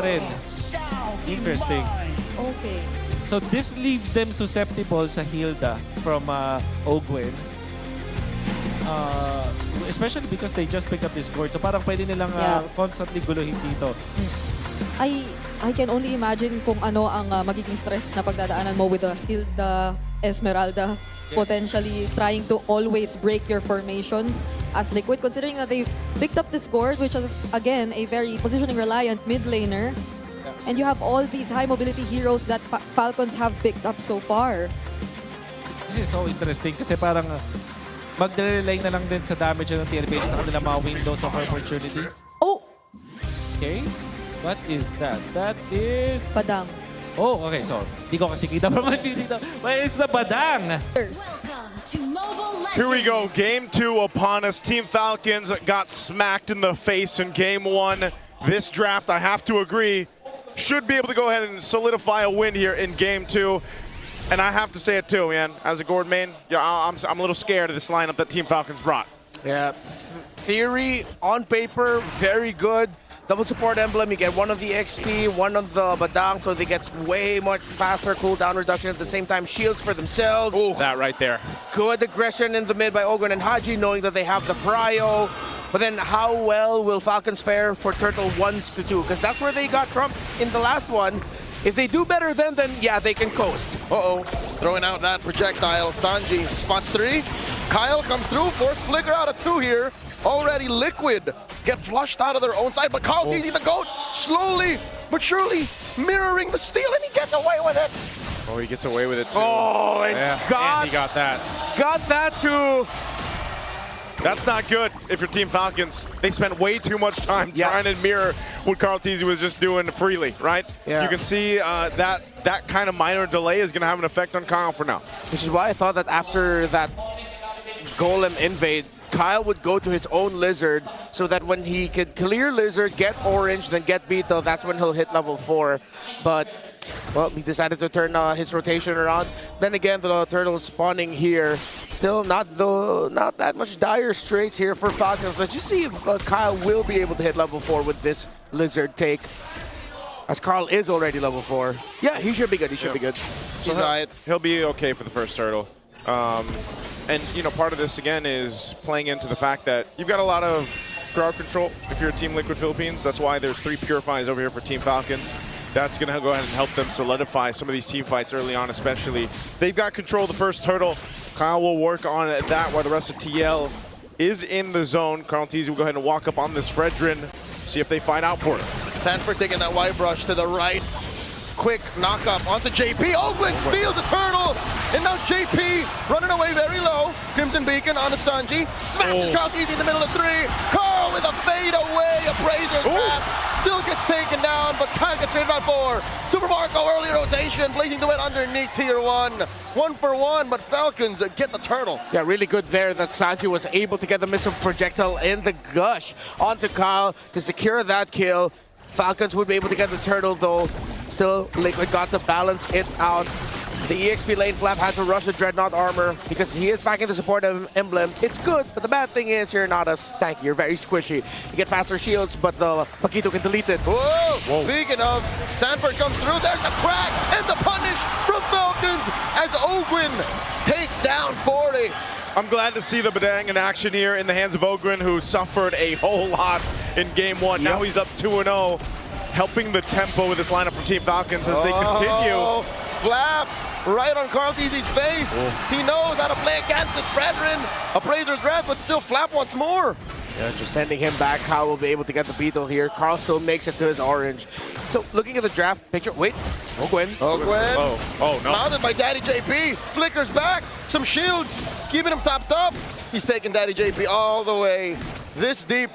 rin. Interesting. Okay. So this leaves them susceptible sa Hilda from Ogwen. Especially because they just picked up this gourd. So parang pwede nilang constantly guluhin dito. I can only imagine kung ano ang magiging stress na pagdadaanan mo with the Hilda Esmeralda. Yes. Potentially trying to always break your formations as Liquid, considering that they've picked up this gourd, which is again a very positioning reliant mid laner. And you have all these high mobility heroes that Falcons have picked up so far. This is so interesting kasi parang magre-rely na lang din sa damage ng TLPH sa kanilang mga windows of opportunity. Oh! Okay. What is that? That is... Padang. Oh, okay. So, di ko kasi kita from dito. But it's the Badang. Here we go. Game 2 upon us. Team Falcons got smacked in the face in Game 1. This draft, I have to agree, should be able to go ahead and solidify a win here in Game 2. And I have to say it too, man. As a Gord main, yeah, I'm a little scared of this lineup that Team Falcons brought. Yeah, theory, on paper, very good. Double support emblem, you get one of the XP, one of the Badang, so they get way much faster cooldown reduction at the same time. Shields for themselves. Ooh, that right there. Good aggression in the mid by Ogwen and Haji, knowing that they have the Cryo. But then how well will Falcons fare for Turtle 1s to 2? Because that's where they got trumped in the last one. If they do better then yeah, they can coast. Uh-oh, throwing out that projectile. Sanji spots 3. Kyle comes through, force flicker out of 2 here. Already Liquid get flushed out of their own side, but Carl Easy the GOAT, slowly but surely mirroring the steal, and he gets away with it. Oh, he gets away with it too. Oh, and and he got that. Got that too. That's not good if you're Team Falcons. They spent way too much time trying to mirror what Carl Teasy was just doing freely, right? Yeah. You can see that kind of minor delay is going to have an effect on Kyle for now. Which is why I thought that after that Golem invade, Kyle would go to his own Lizard so that when he could clear Lizard, get Orange, then get Beetle, that's when he'll hit level 4. But, well, he decided to turn his rotation around. Then again, the Turtles spawning here. Still not that much dire straits here for Falcons. Let's just see if Kyle will be able to hit level 4 with this Lizard take. As Carl is already level 4. Yeah, he should be good. He should be good. So he'll be okay for the first Turtle. And, you know, part of this, again, is playing into the fact that you've got a lot of crowd control if you're a Team Liquid Philippines. That's why there's 3 Purifies over here for Team Falcons. That's going to go ahead and help them solidify some of these team fights early on, especially. They've got control of the first Turtle. Kyle will work on that while the rest of TL is in the zone. Carl Teasy will go ahead and walk up on this Fredrin, see if they find out for it. Sanford taking that white brush to the right. Quick knock up onto JP. Ogwen steals the turtle. And now JP running away very low. Crimson Beacon on the Sanji. Smashes Carl Easy in the middle of 3. Carl with a fade away. Appraiser trap. Still gets taken down, but Kyle gets faded out 4. Super Marco early rotation. Blazing to it underneath tier 1. 1 for 1, but Falcons get the turtle. Yeah, really good there that Sanji was able to get the missile projectile in the gush onto Kyle to secure that kill. Falcons would be able to get the turtle though. Still, Liquid got to balance it out. The EXP lane flap had to rush the Dreadnought armor because he is backing the support emblem. It's good, but the bad thing is you're not as tanky. You're very squishy. You get faster shields, but the Paquito can delete it. Whoa! Speaking of, Sanford comes through. There's the crack and the punish from Falcons as Ogwen takes down 40. I'm glad to see the Badang in action here in the hands of Ogren, who suffered a whole lot in Game 1. Now he's up 2-0, helping the tempo with this lineup from Team Falcons as they continue. Flap right on Carl Easy's face. He knows how to play against this Fredrin. Appraiser's Wrath, but still Flap once more. Yeah, just sending him back. Kyle will be able to get the Beetle here. Carl still makes it to his Orange. So looking at the draft picture, wait, Ogwen. Oh no. Mounted by Daddy JP, flickers back, some shields, keeping him topped up. He's taking Daddy JP all the way this deep.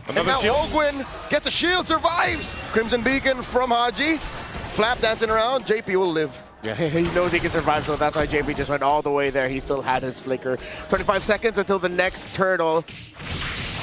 And now Ogwen gets a shield, survives. Crimson Beacon from Haji. Flap dancing around, JP will live. Yeah, he knows he can survive, so that's why JP just went all the way there. He still had his flicker. 25 seconds until the next turtle.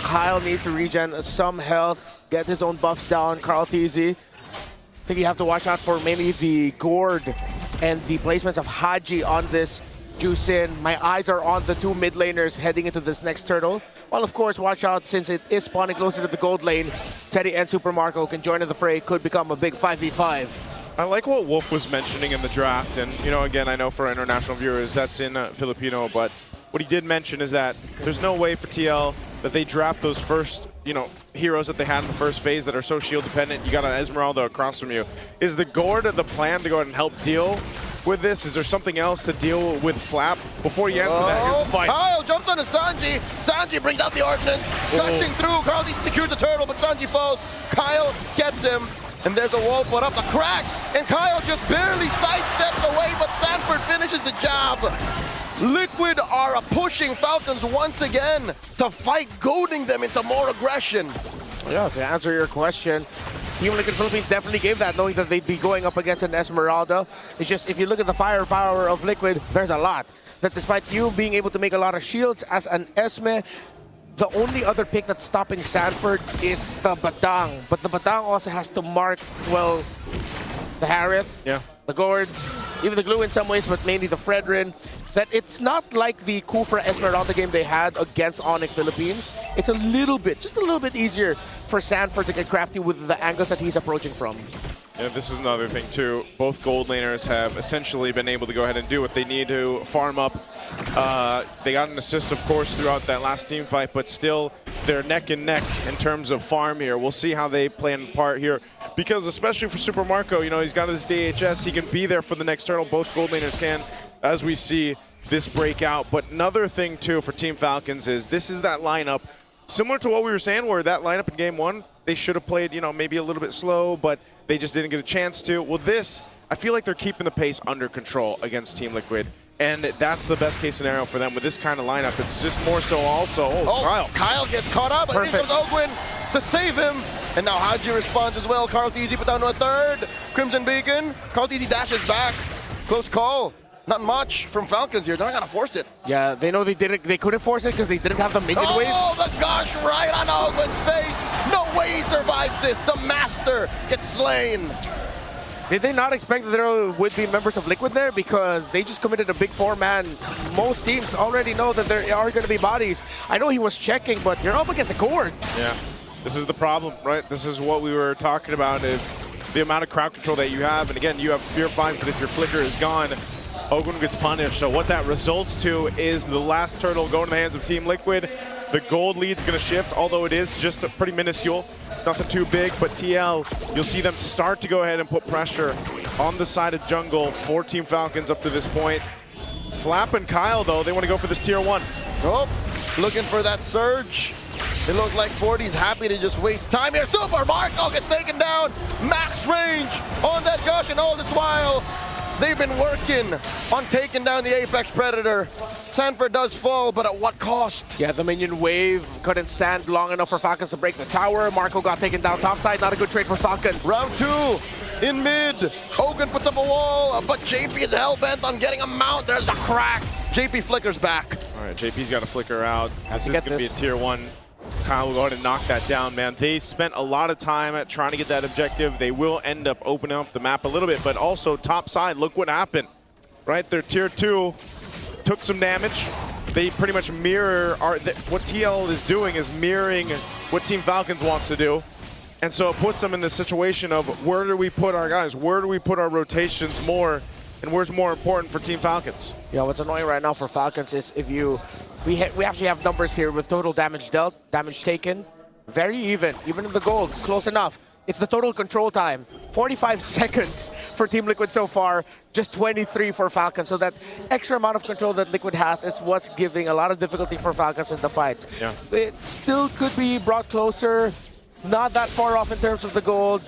Kyle needs to regen some health, get his own buffs down. Carl Teasy. I think you have to watch out for mainly the Gourd and the placements of Haji on this juice in. My eyes are on the two mid laners heading into this next turtle. Well, of course, watch out since it is spawning closer to the gold lane. Teddy and Super Marco can join in the fray. Could become a big 5v5. I like what Wolf was mentioning in the draft, and you know, again, I know for international viewers that's in Filipino, but what he did mention is that there's no way for TL that they draft those first, you know, heroes that they had in the first phase that are so shield dependent. You got an Esmeralda across from you. Is the Gord the plan to go ahead and help deal with this? Is there something else to deal with Flap? Before you answer that, here's the fight. Kyle jumps onto Sanji. Sanji brings out the ordnance, touching through. Carl secures the turtle, but Sanji falls. Kyle gets him. And there's a wall put up, a crack, and Kyle just barely sidesteps away, but Sanford finishes the job. Liquid are pushing Falcons once again to fight, goading them into more aggression. Yeah, to answer your question, Team Liquid Philippines definitely gave that, knowing that they'd be going up against an Esmeralda. It's just, if you look at the firepower of Liquid, there's a lot. That despite you being able to make a lot of shields as an Esme, the only other pick that's stopping Sanford is the Batang. But the Batang also has to mark, well, the Harith, the Gord, even the Glue in some ways, but mainly the Fredrin. That it's not like the Kufra Esmeralda game they had against Onyx Philippines. It's a little bit, just a little bit easier for Sanford to get crafty with the angles that he's approaching from. Yeah, this is another thing too. Both gold laners have essentially been able to go ahead and do what they need to farm up. They got an assist, of course, throughout that last team fight, but still they're neck and neck in terms of farm here. We'll see how they play in part here, because especially for Super Marco, you know, he's got his DHS. He can be there for the next turtle. Both gold laners can, as we see this breakout. But another thing too for Team Falcons is this is that lineup, similar to what we were saying, where that lineup in game one, they should have played, you know, maybe a little bit slow, but they just didn't get a chance to. Well, this, I feel like they're keeping the pace under control against Team Liquid, and that's the best case scenario for them with this kind of lineup. It's just more so also, Kyle gets caught up, and here comes Ogwin to save him. And now Haji responds as well. Carl TZ put down to a third. Crimson Beacon. Carl TZ dashes back. Close call. Not much from Falcons here. They're not gonna force it. Yeah, they know they couldn't force it because they didn't have the minion wave. Oh, the gush right on Ogwin's face. No way he survives this. The master gets slain. Did they not expect that there would be members of Liquid there? Because they just committed a big four-man. Most teams already know that there are going to be bodies. I know he was checking, but you're up against a Gord. Yeah, this is the problem, right? This is what we were talking about, is the amount of crowd control that you have. And again, you have Fear Flies, but if your flicker is gone, Ogwin gets punished. So what that results to is the last turtle going in the hands of Team Liquid. The gold lead's going to shift, although it is just pretty minuscule. It's nothing too big, but TL, you'll see them start to go ahead and put pressure on the side of jungle for Team Falcons up to this point. Flap and Kyle, though, they want to go for this tier 1. Oh, looking for that surge. It looks like 40's happy to just waste time here. Super Marco gets taken down. Max range on that gush, and all this while, they've been working on taking down the Apex Predator. Sanford does fall, but at what cost? Yeah, the minion wave couldn't stand long enough for Falcons to break the tower. Marco got taken down topside. Not a good trade for Falcons. Round 2 in mid. Hogan puts up a wall, but JP is hell-bent on getting a mount. There's a crack. JP flickers back. All right, JP's got to flicker out. This is get going to be a tier 1. Kyle will go ahead and knock that down, man. They spent a lot of time at trying to get that objective. They will end up opening up the map a little bit, but also top side, look what happened, right? Their tier 2 took some damage. They pretty much mirror what TL is doing is mirroring what Team Falcons wants to do. And so it puts them in the situation of where do we put our guys? Where do we put our rotations more? And where's more important for Team Falcons? Yeah, what's annoying right now for Falcons is we actually have numbers here with total damage dealt, damage taken, very even in the gold, close enough. It's the total control time, 45 seconds for Team Liquid so far, just 23 for Falcons. So that extra amount of control that Liquid has is what's giving a lot of difficulty for Falcons in the fight. Yeah. It still could be brought closer, not that far off in terms of the gold,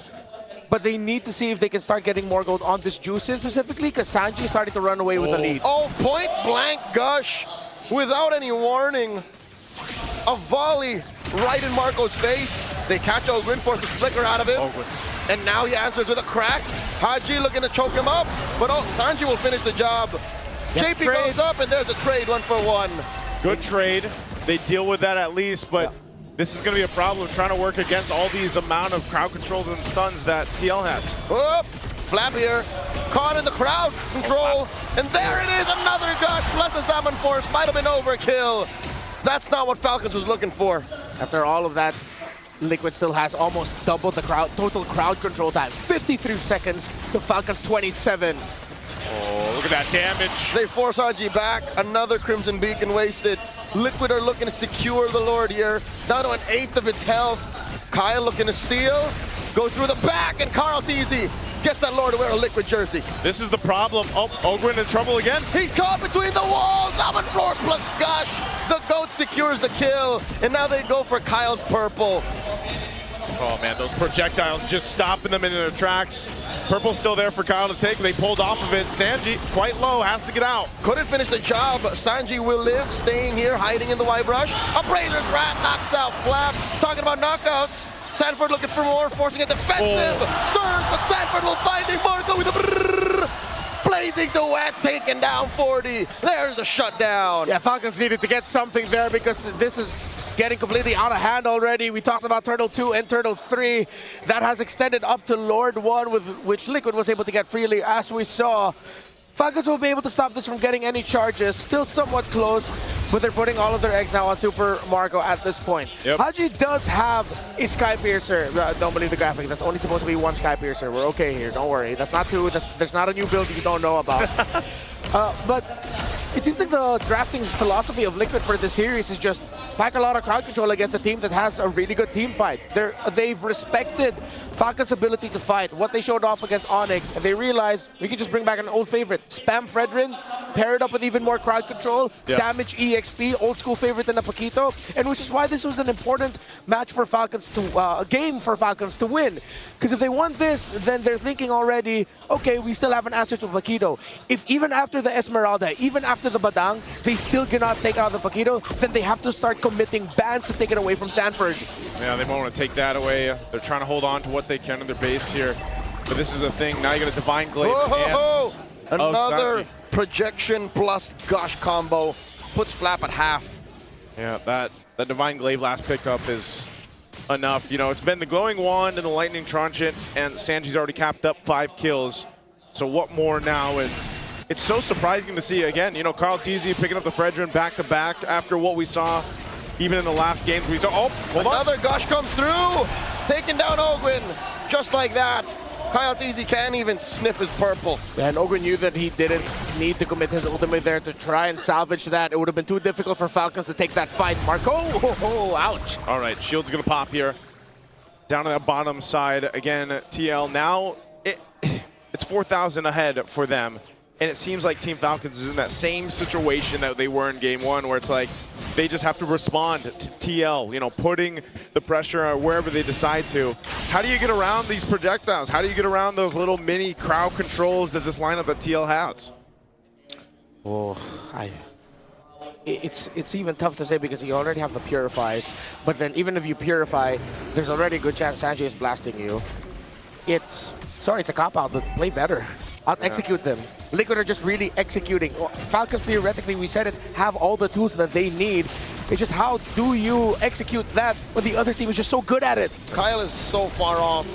but they need to see if they can start getting more gold on this Juicin specifically, because Sanji is starting to run away with the lead. Oh, point blank gush without any warning. A volley right in Marco's face. They catch Ogwin, force a flicker out of him. And now he answers with a crack. Haji looking to choke him up, but Sanji will finish the job. JP goes up, and there's a trade 1-for-1. Good trade. They deal with that at least, but this is going to be a problem trying to work against all these amount of crowd controls and stuns that TL has. Whoop. Flap here, caught in the crowd control, and there it is, another gush plus a Salmon Force. Might have been overkill. That's not what Falcons was looking for. After all of that, Liquid still has almost double the total crowd control time. 53 seconds to Falcons 27. Oh, look at that damage. They force Haji back. Another Crimson Beacon wasted. Liquid are looking to secure the Lord here. Down to an 1/8 of its health. Kyle looking to steal. Go through the back, and Carl Teasy gets that Lord to wear a Liquid jersey. This is the problem. Oh, Ogren in trouble again. He's caught between the walls. Salmon Force plus Gush. The GOAT secures the kill, and now they go for Kyle's purple. Oh man, those projectiles just stopping them in their tracks. Purple's still there for Kyle to take. They pulled off of it. Sanji, quite low, has to get out. Couldn't finish the job. Sanji will live, staying here, hiding in the Y-Brush. Appraiser's Rat knocks out Flap. Talking about knockouts. Sanford looking for more, forcing a defensive surge, but Sanford will find a Marco with a brrrr. Blazing Duet taking down 40. There's a shutdown. Yeah, Falcons needed to get something there because this is getting completely out of hand already. We talked about Turtle 2 and Turtle 3. That has extended up to Lord 1, with which Liquid was able to get freely, as we saw. Falcons will be able to stop this from getting any charges. Still somewhat close, but they're putting all of their eggs now on Super Marco at this point. Yep. Haji does have a Sky Piercer. Don't believe the graphic. That's only supposed to be one Sky Piercer. We're okay here. Don't worry. That's not two. There's not a new build you don't know about. But it seems like the drafting philosophy of Liquid for this series is just pack a lot of crowd control against a team that has a really good team fight. They've respected Falcons' ability to fight, what they showed off against Onyx, and they realized we can just bring back an old favorite. Spam Fredrin, pair it up with even more crowd control, damage EXP, old school favorite in a Paquito, and which is why this was an important match for Falcons to, a game for Falcons to win. Because if they want this, then they're thinking already, okay, we still have an answer to Paquito. If even after the Esmeralda, even after the Badang, they still cannot take out the Paquito, then they have to start committing bans to take it away from Sanford. Yeah, they won't want to take that away. They're trying to hold on to what they can in their base here. But this is the thing. Now you got a Divine Glaive. Another projection plus Gush combo puts Flap at half. Yeah, that Divine Glaive last pickup is enough. You know, it's been the Glowing Wand and the Lightning Tranchant, and Sanji's already capped up 5 kills. So what more now? And it's so surprising to see, again, you know, Carl Teasy picking up the Fredrin back-to-back after what we saw even in the last games. We saw, oh, hold on. Another Gush comes through, taking down Ogwin, just like that. Kyle Teasy can't even sniff his purple. And Ogren knew that he didn't need to commit his ultimate there to try and salvage that. It would have been too difficult for Falcons to take that fight. Marco, ouch. All right, shield's gonna pop here. Down on that bottom side, again, TL, now it's 4,000 ahead for them. And it seems like Team Falcons is in that same situation that they were in Game 1, where it's like they just have to respond to TL, you know, putting the pressure wherever they decide to. How do you get around these projectiles? How do you get around those little mini crowd controls that this lineup that TL has? Oh, it's even tough to say because you already have the purifies. But then even if you purify, there's already a good chance Sanji is blasting you. It's a cop-out, but play better. Out-execute them. Liquid are just really executing. Falcons, theoretically, we said it, have all the tools that they need. It's just how do you execute that when the other team is just so good at it? Kyle is so far off.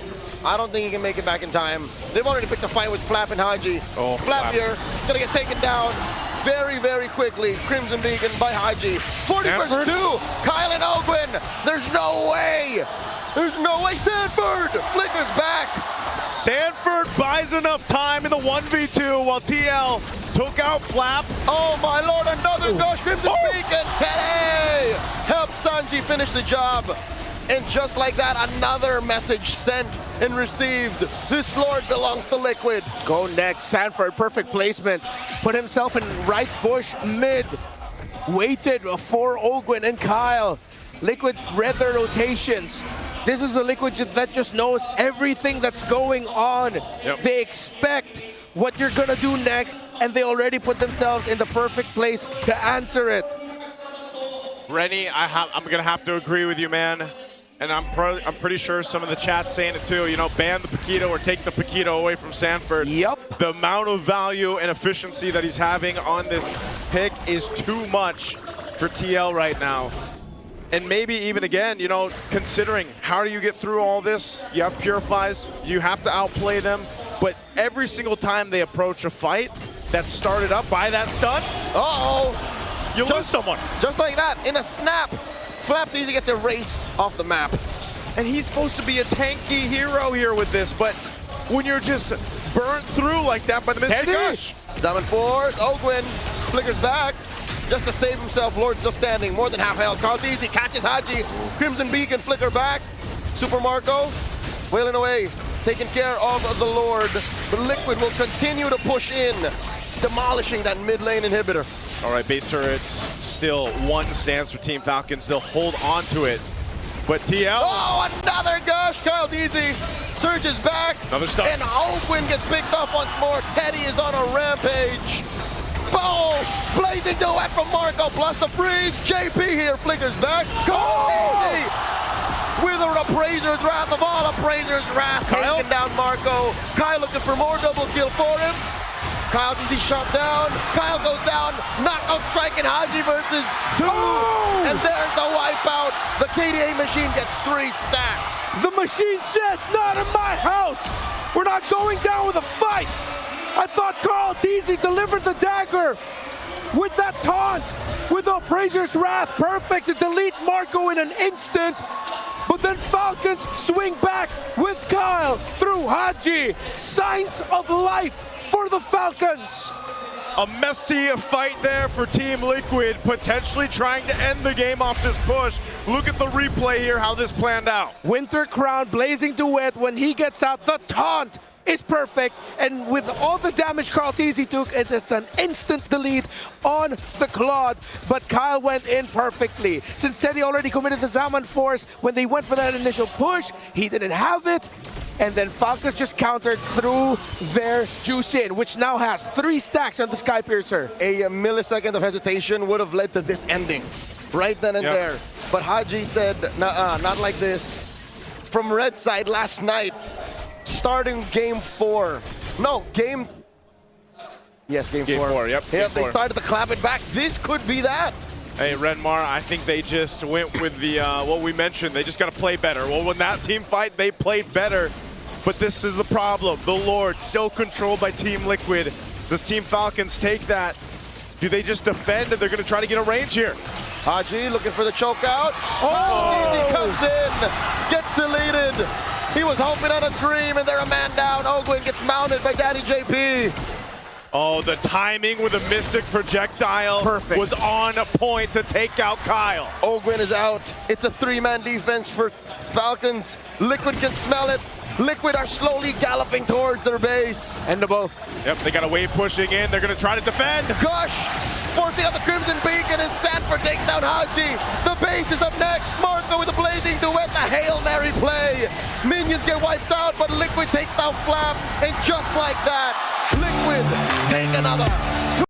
I don't think he can make it back in time. They've already picked a fight with Flap and Haji. Oh, Flap here, gonna get taken down very, very quickly. Crimson Beacon by Haji. 40 versus 2, Kyle and Ogwin. There's no way. There's no way. Sanford flickers back. Sanford buys enough time in the 1v2 while TL took out Flap. Oh my lord, another Gush, Crimson Beacon. Tele helps Sanji finish the job. And just like that, another message sent and received. This Lord belongs to Liquid. Go next, Sanford, perfect placement. Put himself in right bush mid. Waited for Ogwin and Kyle. Liquid read their rotations. This is the Liquid that just knows everything that's going on. Yep. They expect what you're gonna do next, and they already put themselves in the perfect place to answer it. Rennie, I'm gonna have to agree with you, man. And I'm pretty sure some of the chat's saying it too. You know, ban the Paquito or take the Paquito away from Sanford. Yep. The amount of value and efficiency that he's having on this pick is too much for TL right now. And maybe even again, you know, considering how do you get through all this? You have Purifies, you have to outplay them. but every single time they approach a fight that's started up by that stun, you lose someone. Just like that, in a snap, FLCN gets erased off the map. And he's supposed to be a tanky hero here with this, but when you're just burnt through like that by the Mystic Gush. Diamond Force, Ogwin flickers back just to save himself. Lord still standing, more than half health. Carlteasy catches Haji. Crimson Beacon flicker back. Super Marco wailing away, taking care of the Lord. But Liquid will continue to push in, demolishing that mid lane inhibitor. All right, base turrets still one stance for Team Falcons. They'll hold on to it. But TL. Oh, another gush. Carlteasy surges back. Another stun. And Ogwin gets picked up once more. Teddy is on a rampage. Boom! Blazing duet from Marco plus the freeze. JP here flickers back. Carlteasy with a Appraiser's Wrath of all Appraiser's Wrath. Kyle? Taking down Marco. Kyle looking for more double kill for him. Kyle easy shot down. Kyle goes down. Knockout striking Haji versus 2. And there's the wipeout. The KDA machine gets 3 stacks. The machine says, not in my house. We're not going down with a fight. I thought Carlteasy delivered the dagger with that taunt, with the Appraiser's Wrath, perfect to delete Marco in an instant. But then Falcons swing back with Kyle through Haji. Signs of life for the Falcons. A messy fight there for Team Liquid, potentially trying to end the game off this push. Look at the replay here, how this planned out. Winter Crown, Blazing Duet, when he gets out, the taunt is perfect. And with all the damage Carlteasy took, it is an instant delete on the Claude. But Kyle went in perfectly. Since Teddy already committed the Zaman Force, when they went for that initial push, he didn't have it. And then Falcons just countered through their juice in, which now has 3 stacks on the Skypiercer. A millisecond of hesitation would have led to this ending right then and there. But Haji said, nah, not like this. From red side last night, starting game 4. No, game... Yes, game 4. Game 4, yep. Yeah, Game they 4. started to clap it back. This could be that. Hey, Renmar, I think they just went with the, what we mentioned, they just got to play better. Well, when that team fight, they played better. But this is the problem. The Lord still controlled by Team Liquid. Does Team Falcons take that? Do they just defend and they're going to try to get a range here? Haji looking for the choke out. Oh! He comes in, gets deleted. He was hoping on a dream and they're a man down. Ogwin gets mounted by Daddy JP. Oh, the timing with a Mystic projectile was on point to take out Kyle. Ogwin is out. It's a 3-man defense for Falcons. Liquid can smell it. Liquid are slowly galloping towards their base. Endable. Yep, they got a wave pushing in. They're going to try to defend. Gush forcing out the Crimson Beacon and Sanford takes down Haji. The base is up next. Marco with a Blazing Duet, the Hail Mary play. Minions get wiped out, but Liquid takes down Flap. And just like that, Liquid take another